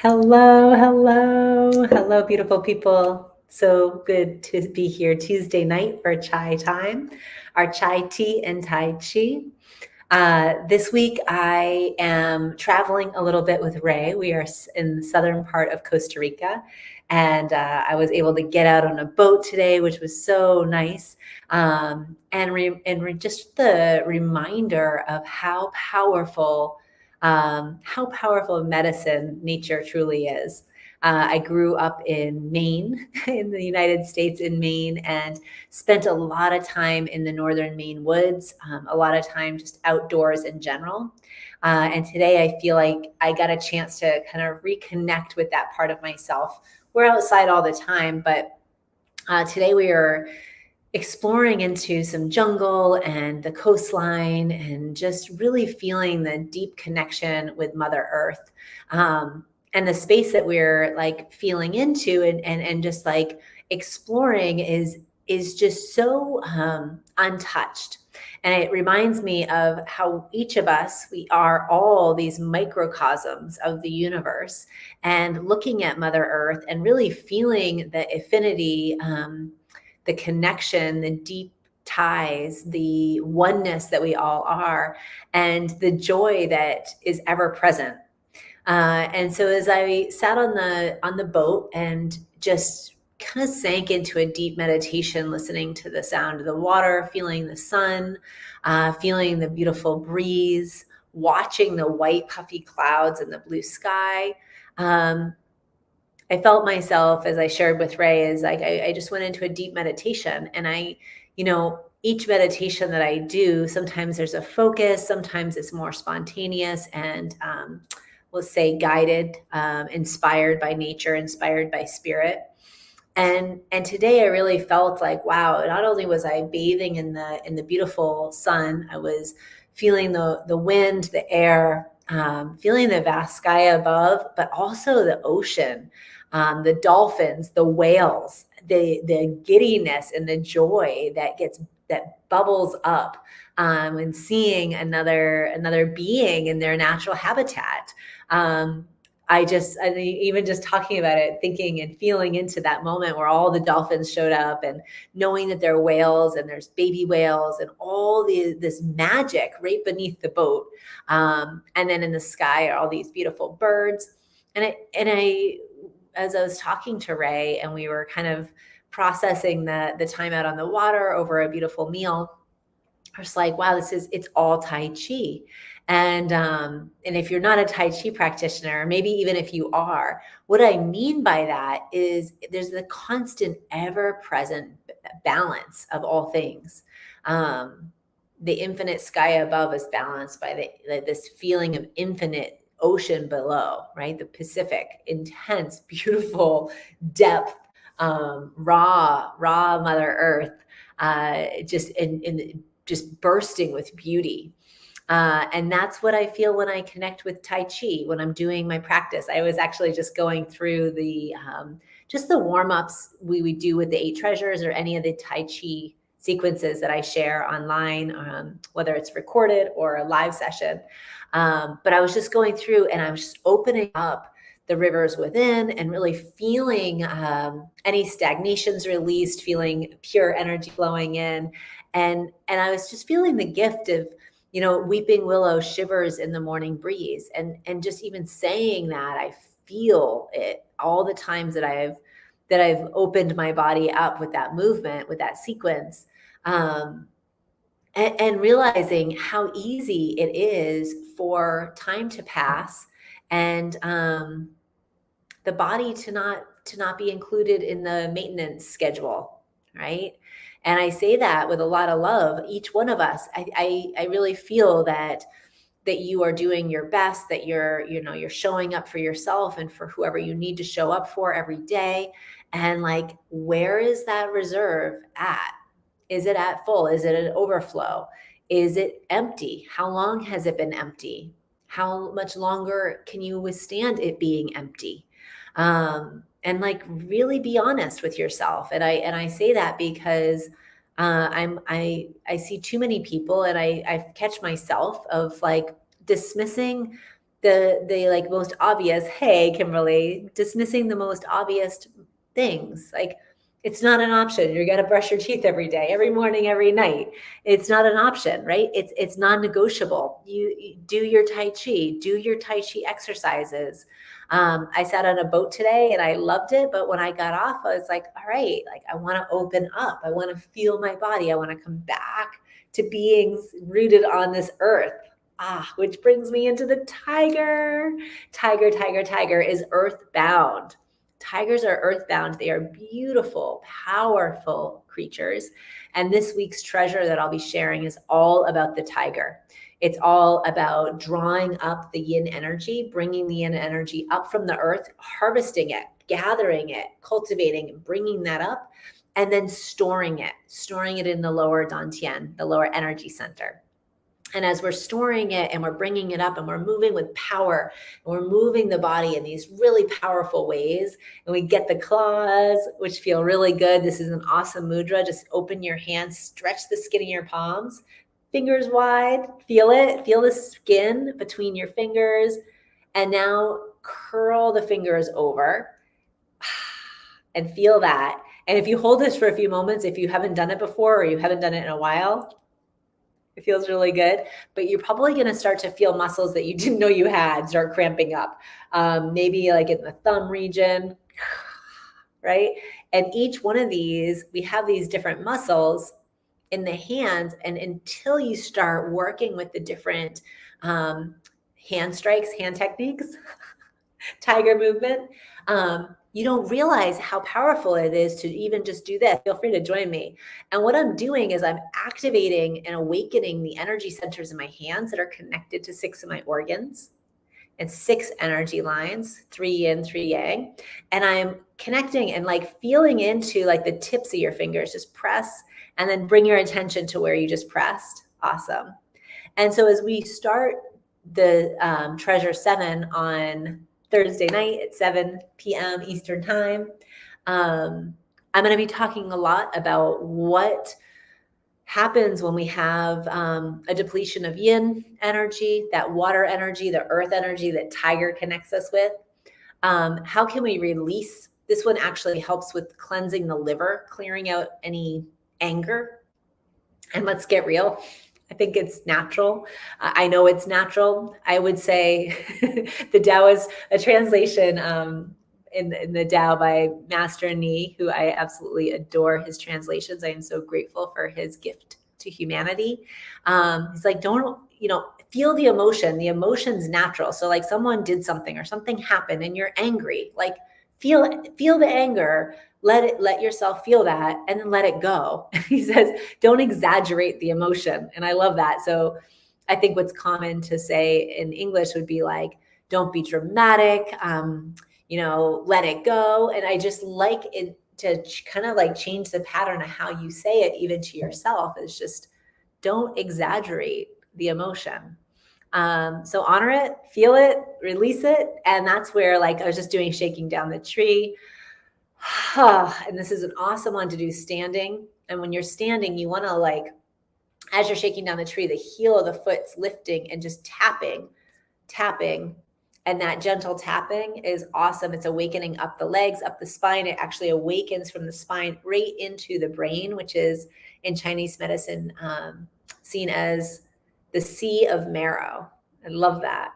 Hello, hello, hello, beautiful people. So good to be here Tuesday night for chai time, our chai tea and Tai Chi. This week I am traveling a little bit with Ray. We are in the southern part of Costa Rica, and I was able to get out on a boat today, which was so nice. Just the reminder of how powerful medicine nature truly is. I grew up in Maine, in the United States, in Maine, and spent a lot of time in the northern Maine woods, a lot of time just outdoors in general. And today I feel like I got a chance to kind of reconnect with that part of myself. We're outside all the time, but today we are exploring into some jungle and the coastline and just really feeling the deep connection with Mother Earth. And the space that we're like feeling into and just like exploring is just so untouched. And it reminds me of how each of us, we are all these microcosms of the universe, and looking at Mother Earth and really feeling the affinity, the connection, the deep ties, the oneness that we all are, and the joy that is ever present. And so as I sat on the boat and just kind of sank into a deep meditation, listening to the sound of the water, feeling the sun, feeling the beautiful breeze, watching the white puffy clouds and the blue sky. I felt myself, as I shared with Ray, is like I just went into a deep meditation, and each meditation that I do, sometimes there's a focus, sometimes it's more spontaneous and we'll say guided, inspired by nature, inspired by spirit. And today I really felt like, wow, not only was I bathing in the beautiful sun, I was feeling the wind, the air, feeling the vast sky above, but also the ocean, the dolphins, the whales, the giddiness and the joy that bubbles up when seeing another being in their natural habitat. Even just talking about it, thinking and feeling into that moment where all the dolphins showed up, and knowing that there are whales and there's baby whales and all this magic right beneath the boat. And then in the sky are all these beautiful birds. And I, as I was talking to Ray and we were kind of processing the time out on the water over a beautiful meal, I was like, wow, it's all Tai Chi. And if you're not a Tai Chi practitioner, maybe even if you are, what I mean by that is there's the constant, ever-present balance of all things. The infinite sky above is balanced by this feeling of infinite ocean below, right? The Pacific, intense, beautiful depth, raw Mother Earth, just bursting with beauty. And that's what I feel when I connect with Tai Chi, when I'm doing my practice. I was actually just going through just the warm-ups we would do with the 8 treasures or any of the Tai Chi sequences that I share online, whether it's recorded or a live session. But I was just going through and I was just opening up the rivers within and really feeling any stagnations released, feeling pure energy flowing in. And I was just feeling the gift of, weeping willow shivers in the morning breeze. And just even saying that, I feel it all the times that I've opened my body up with that movement, with that sequence. And realizing how easy it is for time to pass and the body to not be included in the maintenance schedule, right? And I say that with a lot of love. Each one of us, I really feel that you are doing your best, that you're showing up for yourself and for whoever you need to show up for every day. And like, where is that reserve at? Is it at full? Is it an overflow? Is it empty? How long has it been empty? How much longer can you withstand it being empty? And like, really be honest with yourself. And I say that because I see too many people, and I catch myself of like dismissing the like most obvious, hey, Kimberly, dismissing the most obvious things. Like, it's not an option. You're gonna brush your teeth every day, every morning, every night. It's not an option, right? It's non-negotiable. You do your Tai Chi, do your Tai Chi exercises. I sat on a boat today and I loved it, but when I got off, I was like, all right, like I want to open up. I want to feel my body. I want to come back to beings rooted on this earth. Which brings me into the tiger. Tiger is earthbound. Tigers are earthbound. They are beautiful, powerful creatures. And this week's treasure that I'll be sharing is all about the tiger. It's all about drawing up the yin energy, bringing the yin energy up from the earth, harvesting it, gathering it, cultivating, bringing that up, and then storing it in the lower dantian, the lower energy center. And as we're storing it and we're bringing it up and we're moving with power and we're moving the body in these really powerful ways, and we get the claws, which feel really good. This is an awesome mudra. Just open your hands, stretch the skin of your palms, fingers wide, feel it, feel the skin between your fingers. And now curl the fingers over and feel that. And if you hold this for a few moments, if you haven't done it before or you haven't done it in a while, it feels really good, but you're probably going to start to feel muscles that you didn't know you had start cramping up. Maybe like in the thumb region, right? And each one of these, we have these different muscles in the hands. And until you start working with the different hand strikes, hand techniques, tiger movement, you don't realize how powerful it is to even just do this. Feel free to join me. And what I'm doing is I'm activating and awakening the energy centers in my hands that are connected to 6 of my organs and 6 energy lines, 3 yin, 3 yang. And I'm connecting and like feeling into like the tips of your fingers. Just press and then bring your attention to where you just pressed. Awesome. And so as we start the Treasure 7 on Thursday night at 7 p.m. Eastern time, I'm going to be talking a lot about what happens when we have a depletion of yin energy, that water energy, the earth energy that tiger connects us with. How can we release? This one actually helps with cleansing the liver, clearing out any anger. And let's get real. I think it's natural. I know it's natural. I would say the Tao is a translation in the Tao by Master Ni, who I absolutely adore his translations. I am so grateful for his gift to humanity. He's like, don't, feel the emotion. The emotion's natural. So like someone did something or something happened and you're angry, like feel the anger. Let yourself feel that and then let it go. He says, don't exaggerate the emotion. And I love that. So I think what's common to say in English would be like, don't be dramatic, let it go. And I just like it to kind of like change the pattern of how you say it, even to yourself, is just don't exaggerate the emotion. So honor it, feel it, release it. And that's where like I was just doing shaking down the tree. And this is an awesome one to do standing. And when you're standing, you want to like, as you're shaking down the tree, the heel of the foot's lifting and just tapping. And that gentle tapping is awesome. It's awakening up the legs, up the spine. It actually awakens from the spine right into the brain, which is in Chinese medicine seen as the sea of marrow. I love that.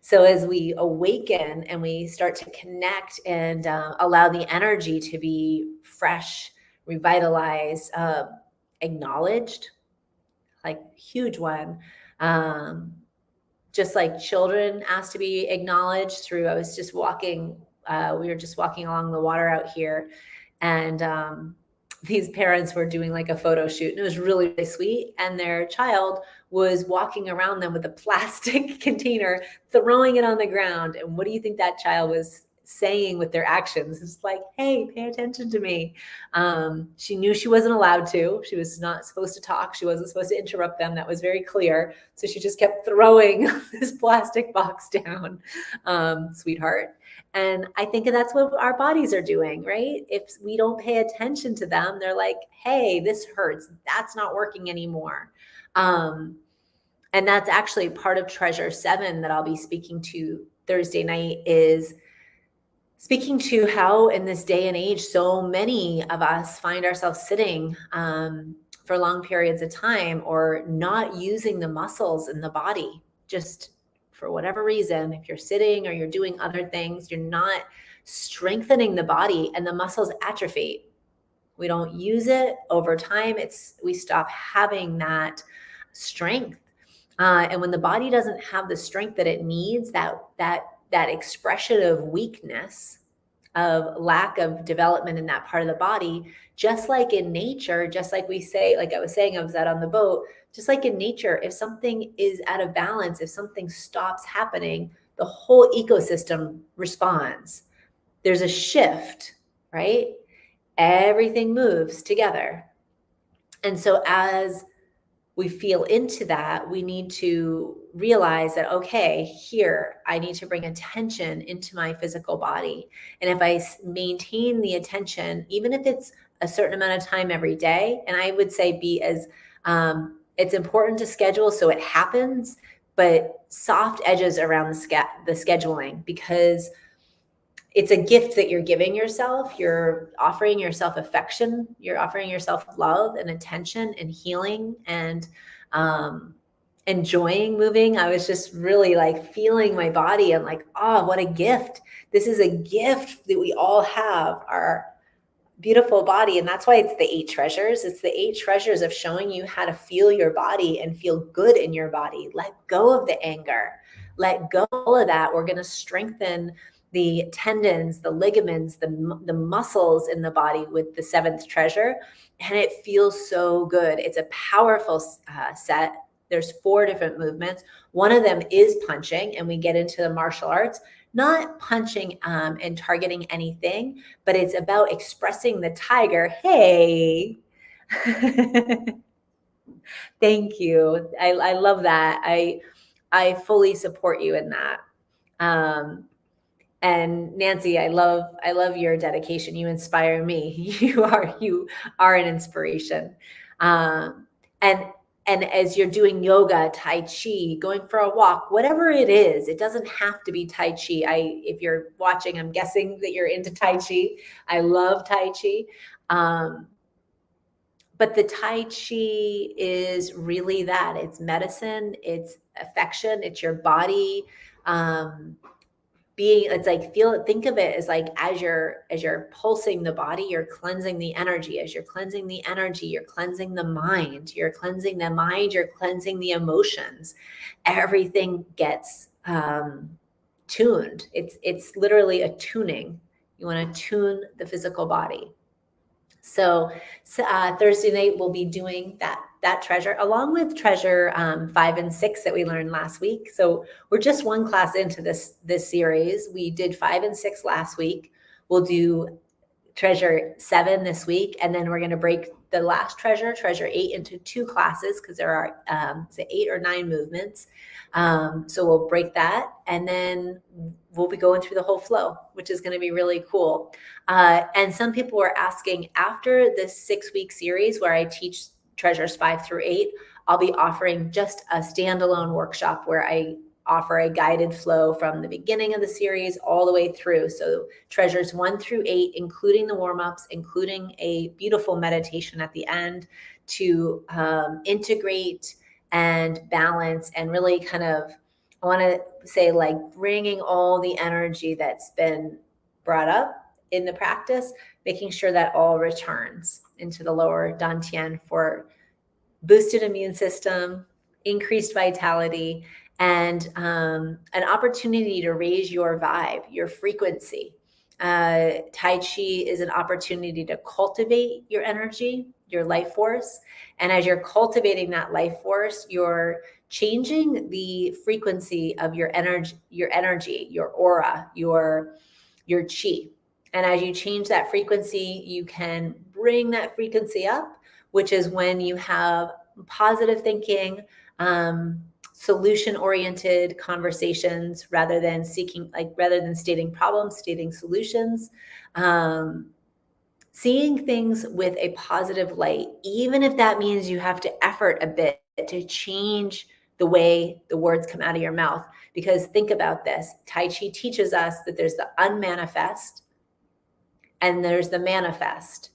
So as we awaken and we start to connect and allow the energy to be fresh, revitalized, acknowledged, like huge one. Just like children asked to be acknowledged through, I was just walking, we were just walking along the water out here, and these parents were doing like a photo shoot, and it was really, really sweet. And their child was walking around them with a plastic container, throwing it on the ground. And what do you think that child was saying with their actions? It's like, hey, pay attention to me. She knew she wasn't allowed to. She was not supposed to talk. She wasn't supposed to interrupt them. That was very clear. So she just kept throwing this plastic box down, sweetheart. And I think that's what our bodies are doing, right? If we don't pay attention to them, they're like, hey, this hurts. That's not working anymore. And that's actually part of Treasure 7 that I'll be speaking to Thursday night, is speaking to how in this day and age, so many of us find ourselves sitting for long periods of time, or not using the muscles in the body, just for whatever reason. If you're sitting or you're doing other things, you're not strengthening the body, and the muscles atrophy. We don't use it over time. We stop having that strength. And when the body doesn't have the strength that it needs, that expression of weakness, of lack of development in that part of the body, just like in nature, just like we say, like I was saying, I was out on the boat, just like in nature, if something is out of balance, if something stops happening, the whole ecosystem responds. There's a shift, right? Everything moves together. And so as we feel into that, we need to realize that, okay, here, I need to bring attention into my physical body. And if I maintain the attention, even if it's a certain amount of time every day, and I would say it's important to schedule so it happens, but soft edges around the scheduling, because it's a gift that you're giving yourself. You're offering yourself affection. You're offering yourself love and attention and healing and enjoying moving. I was just really like feeling my body and like, oh, what a gift. This is a gift that we all have, our beautiful body. And that's why it's the 8 treasures. It's the 8 treasures of showing you how to feel your body and feel good in your body. Let go of the anger. Let go of that. We're going to strengthen the tendons, the ligaments, the muscles in the body with the 7th treasure. And it feels so good. It's a powerful set. There's 4 different movements. One of them is punching, and we get into the martial arts, not punching and targeting anything, but it's about expressing the tiger. Hey, thank you. I love that. I fully support you in that. And Nancy, I love your dedication. You inspire me. You are an inspiration. And as you're doing yoga, Tai Chi, going for a walk, whatever it is, it doesn't have to be Tai Chi. If you're watching, I'm guessing that you're into Tai Chi. I love Tai Chi. But the Tai Chi is really that. It's medicine, it's affection, it's your body. It's like, think of it as like, as you're pulsing the body, you're cleansing the energy. As you're cleansing the energy, you're cleansing the mind. You're cleansing the mind, you're cleansing the emotions. Everything gets tuned. It's literally a tuning. You want to tune the physical body. So Thursday night we'll be doing that treasure, along with treasure 5 and 6 that we learned last week. So we're just one class into this series. We did 5 and 6 last week. We'll do treasure 7 this week, and then we're going to break the last treasure 8, into 2 classes, because there are 8 or 9 movements. So we'll break that, and then we'll be going through the whole flow, which is going to be really cool. And some people were asking, after this 6-week series where I teach treasures 5 through 8, I'll be offering just a standalone workshop where I offer a guided flow from the beginning of the series all the way through. So treasures 1 through 8, including the warm-ups, including a beautiful meditation at the end to integrate and balance, and really kind of, I want to say, like, bringing all the energy that's been brought up in the practice, making sure that all returns into the lower dantian for boosted immune system, increased vitality, and an opportunity to raise your vibe, your frequency. Tai Chi is an opportunity to cultivate your energy, your life force. And as you're cultivating that life force, you're changing the frequency of your energy, your aura, your chi. And as you change that frequency, you can bring that frequency up, which is when you have positive thinking, solution-oriented conversations, rather than stating problems, stating solutions, seeing things with a positive light, even if that means you have to effort a bit to change the way the words come out of your mouth. Because think about this, Tai Chi teaches us that there's the unmanifest and there's the manifest.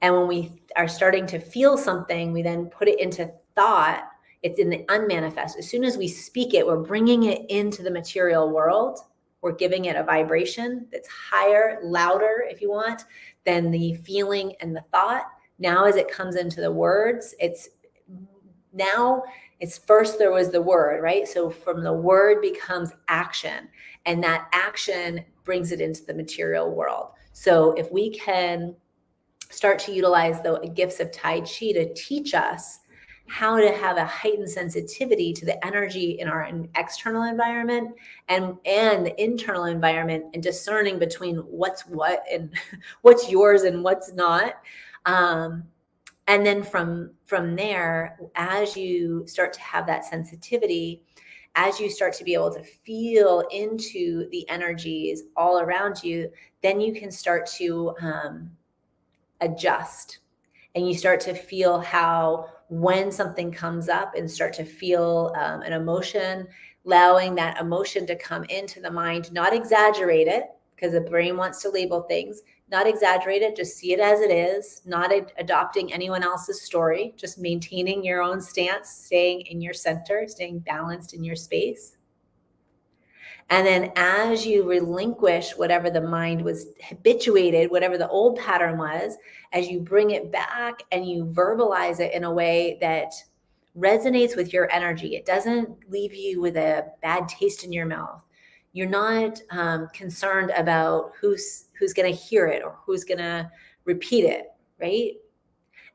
And when we are starting to feel something, we then put it into thought. It's in the unmanifest. As soon as we speak it, we're bringing it into the material world. We're giving it a vibration that's higher, louder, if you want, than the feeling and the thought. Now, as it comes into the words, it's first there was the word, right? So from the word becomes action, and that action brings it into the material world. So if we can start to utilize the gifts of Tai Chi to teach us how to have a heightened sensitivity to the energy in our external environment and the internal environment, and discerning between what's what and what's yours and what's not. And then from there, as you start to have that sensitivity, as you start to be able to feel into the energies all around you, then you can start to adjust, and you start to feel how when something comes up, and start to feel an emotion, allowing that emotion to come into the mind, not exaggerate it, because the brain wants to label things, not exaggerate it, just see it as it is, not adopting anyone else's story, just maintaining your own stance, staying in your center, staying balanced in your space. And then as you relinquish whatever the mind was habituated, whatever the old pattern was, as you bring it back and you verbalize it in a way that resonates with your energy, it doesn't leave you with a bad taste in your mouth. You're not concerned about who's going to hear it or who's going to repeat it, right?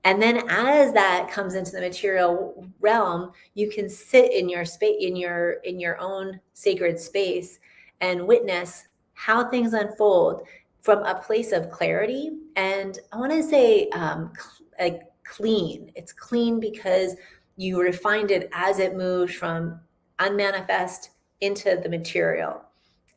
And then as that comes into the material realm, you can sit in your space, in your own sacred space, and witness how things unfold from a place of clarity. And I want to say clean. It's clean because you refined it as it moved from unmanifest into the material.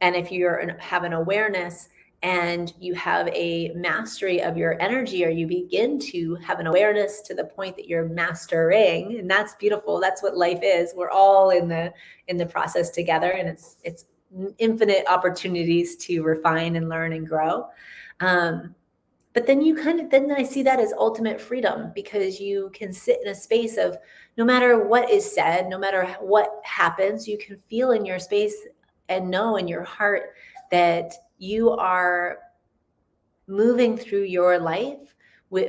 And if you have an awareness and you have a mastery of your energy, or you begin to have an awareness to the point that you're mastering, and that's beautiful. That's what life is. We're all in the process together, and it's infinite opportunities to refine and learn and grow. But then then I see that as ultimate freedom, because you can sit in a space of no matter what is said, no matter what happens, you can feel in your space and know in your heart that you are moving through your life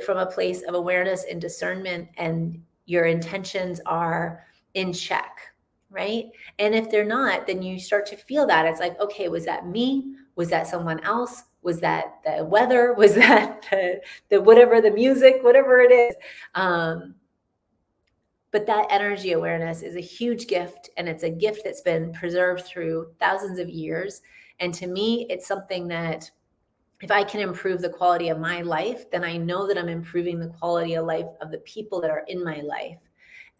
from a place of awareness and discernment, and your intentions are in check, right? And if they're not, then you start to feel that. It's like, okay, was that me? Was that someone else? Was that the weather? Was that the whatever, the music, whatever it is? But that energy awareness is a huge gift, and it's a gift that's been preserved through thousands of years. And to me, it's something that if I can improve the quality of my life, then I know that I'm improving the quality of life of the people that are in my life.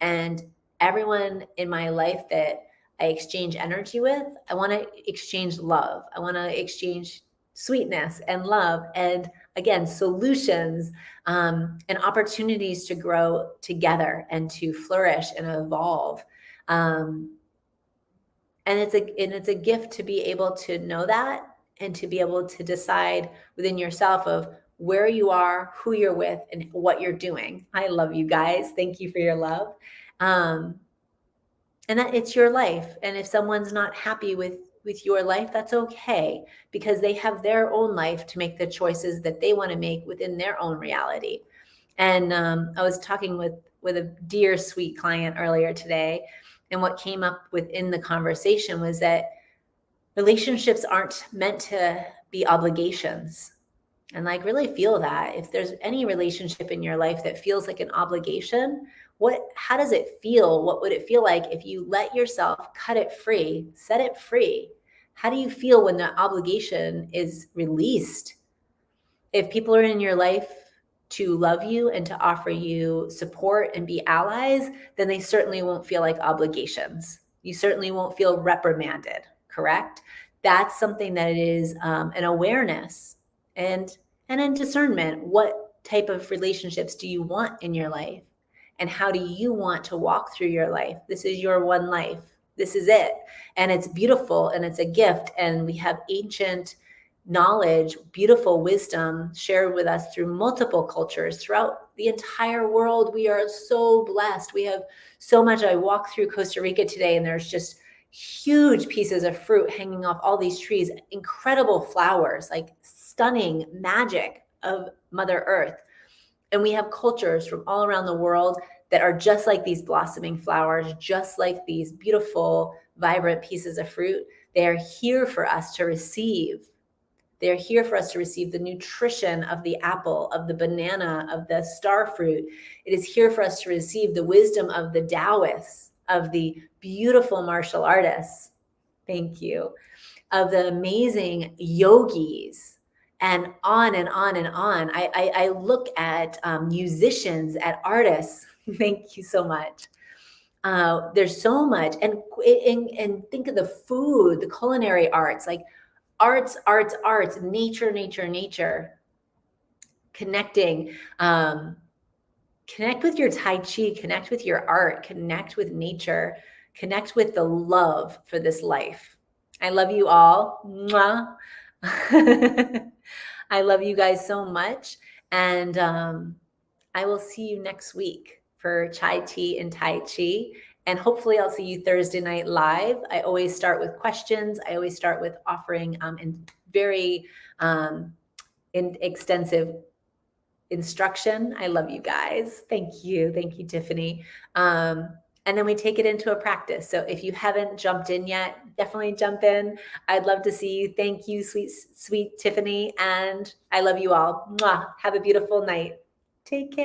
And everyone in my life that I exchange energy with, I want to exchange love. I want to exchange sweetness and love, and again, solutions and opportunities to grow together and to flourish and evolve. And it's a gift to be able to know that, and to be able to decide within yourself of where you are, who you're with, and what you're doing. I love you guys. Thank you for your love. And that it's your life. And if someone's not happy with your life, that's okay, because they have their own life to make the choices that they want to make within their own reality. And I was talking with a dear, sweet client earlier today, and what came up within the conversation was that relationships aren't meant to be obligations. And like, really feel that. If there's any relationship in your life that feels like an obligation, how does it feel? What would it feel like if you let yourself cut it free, set it free? How do you feel when the obligation is released? If people are in your life to love you and to offer you support and be allies, then they certainly won't feel like obligations. You certainly won't feel reprimanded, correct? That's something that is an awareness and a discernment. What type of relationships do you want in your life? And how do you want to walk through your life? This is your one life. This is it. And it's beautiful and it's a gift. And we have ancient knowledge, beautiful wisdom shared with us through multiple cultures throughout the entire world. We are so blessed. We have so much. I walked through Costa Rica today and there's just huge pieces of fruit hanging off all these trees, incredible flowers, like stunning magic of Mother Earth. And we have cultures from all around the world that are just like these blossoming flowers, just like these beautiful, vibrant pieces of fruit. They are here for us to receive. They're here for us to receive the nutrition of the apple, of the banana, of the star fruit. It is here for us to receive the wisdom of the Taoists, of the beautiful martial artists. Thank you. Of the amazing yogis, and on and on and on. I look at musicians, at artists. Thank you so much. There's so much. And think of the food, the culinary arts, like arts, nature, connecting. Connect with your Tai Chi, connect with your art, connect with nature, connect with the love for this life. I love you all. Mwah. I love you guys so much. And I will see you next week for Chai Tea and Tai Chi. And hopefully I'll see you Thursday night live. I always start with questions. I always start with offering very extensive instruction. I love you guys. Thank you. Thank you, Tiffany. And then we take it into a practice. So if you haven't jumped in yet, definitely jump in. I'd love to see you. Thank you, sweet Tiffany. And I love you all. Mwah. Have a beautiful night. Take care.